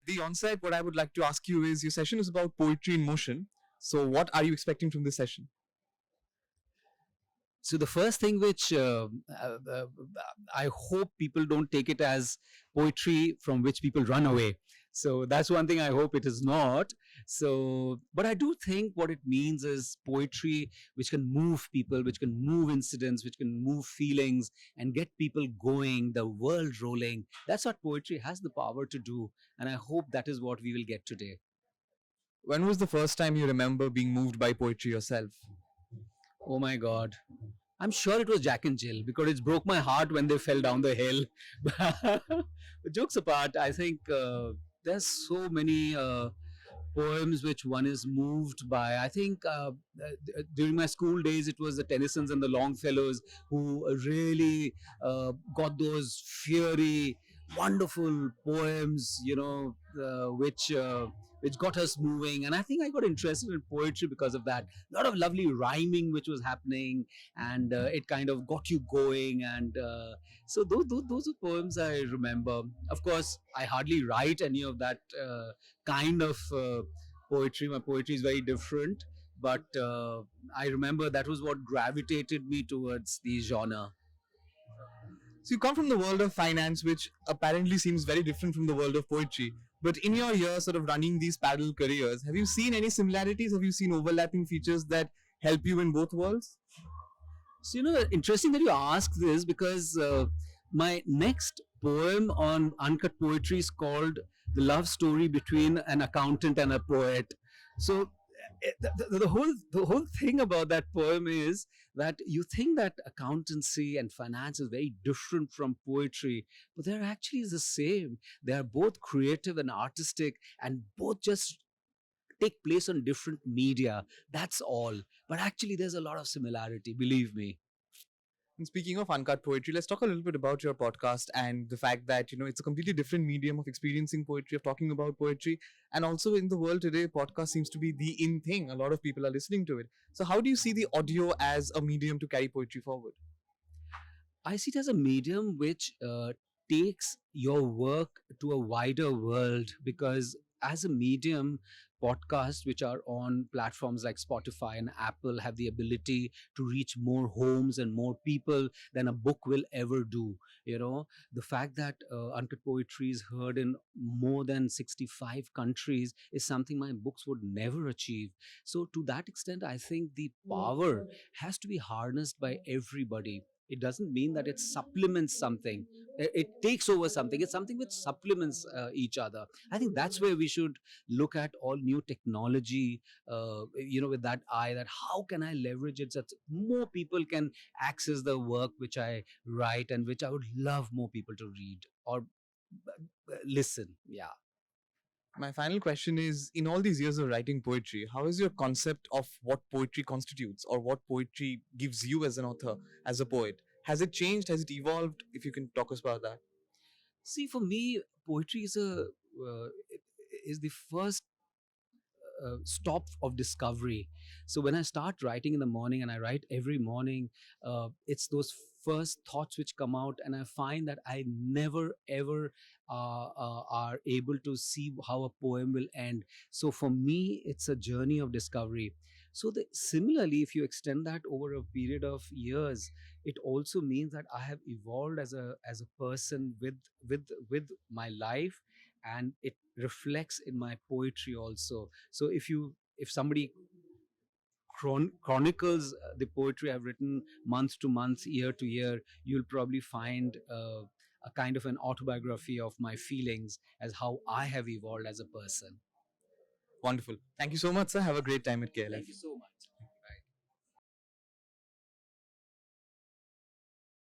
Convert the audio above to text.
The onset, what I would like to ask you is, your session is about poetry in motion. So, what are you expecting from this session? So the first thing which I hope people don't take it as poetry from which people run away. So that's one thing I hope it is not. So, but I do think what it means is poetry which can move people, which can move incidents, which can move feelings and get people going, the world rolling. That's what poetry has the power to do. And I hope that is what we will get today. When was the first time you remember being moved by poetry yourself? Oh my God. I'm sure it was Jack and Jill because it broke my heart when they fell down the hill. But jokes apart, I think there's so many poems which one is moved by. I think during my school days, it was the Tennysons and the Longfellows who really got those fiery, wonderful poems, which got us moving. And I think I got interested in poetry because of that. A lot of lovely rhyming which was happening, and it kind of got you going. And so those are poems I remember. Of course, I hardly write any of that kind of poetry. My poetry is very different, but I remember that was what gravitated me towards the genre. So, you come from the world of finance, which apparently seems very different from the world of poetry. But in your years, sort of running these parallel careers, have you seen any similarities? Have you seen overlapping features that help you in both worlds? So, interesting that you ask this because my next poem on Uncut Poetry is called The Love Story Between an Accountant and a Poet. So, the whole thing about that poem is that you think that accountancy and finance is very different from poetry, but they're actually the same. They are both creative and artistic, and both just take place on different media. That's all. But actually, there's a lot of similarity, believe me. And speaking of uncut poetry, let's talk a little bit about your podcast and the fact that, it's a completely different medium of experiencing poetry, of talking about poetry. And also in the world today, podcast seems to be the in thing. A lot of people are listening to it. So, how do you see the audio as a medium to carry poetry forward? I see it as a medium which takes your work to a wider world because, as a medium, podcasts which are on platforms like Spotify and Apple have the ability to reach more homes and more people than a book will ever do. The fact that Uncut Poetry is heard in more than 65 countries is something my books would never achieve. So, to that extent, I think the power has to be harnessed by everybody. It doesn't mean that it supplements something. It takes over something. It's something which supplements each other. I think that's where we should look at all new technology, with that eye that how can I leverage it so that more people can access the work which I write and which I would love more people to read or listen. Yeah. My final question is, in all these years of writing poetry, how is your concept of what poetry constitutes or what poetry gives you as an author, as a poet? Has it changed? Has it evolved? If you can talk us about that. See, for me, poetry is the first stop of discovery. So when I start writing in the morning, and I write every morning, it's those first thoughts which come out, and I find that I never ever are able to see how a poem will end. So for me, it's a journey of discovery. So similarly, if you extend that over a period of years, it also means that I have evolved as a person with my life, and it reflects in my poetry also. So if somebody chronicles the poetry I've written month to month, year to year, you'll probably find a kind of an autobiography of my feelings as how I have evolved as a person. Wonderful. Thank you so much, sir. Have a great time at KLF. Thank you so much.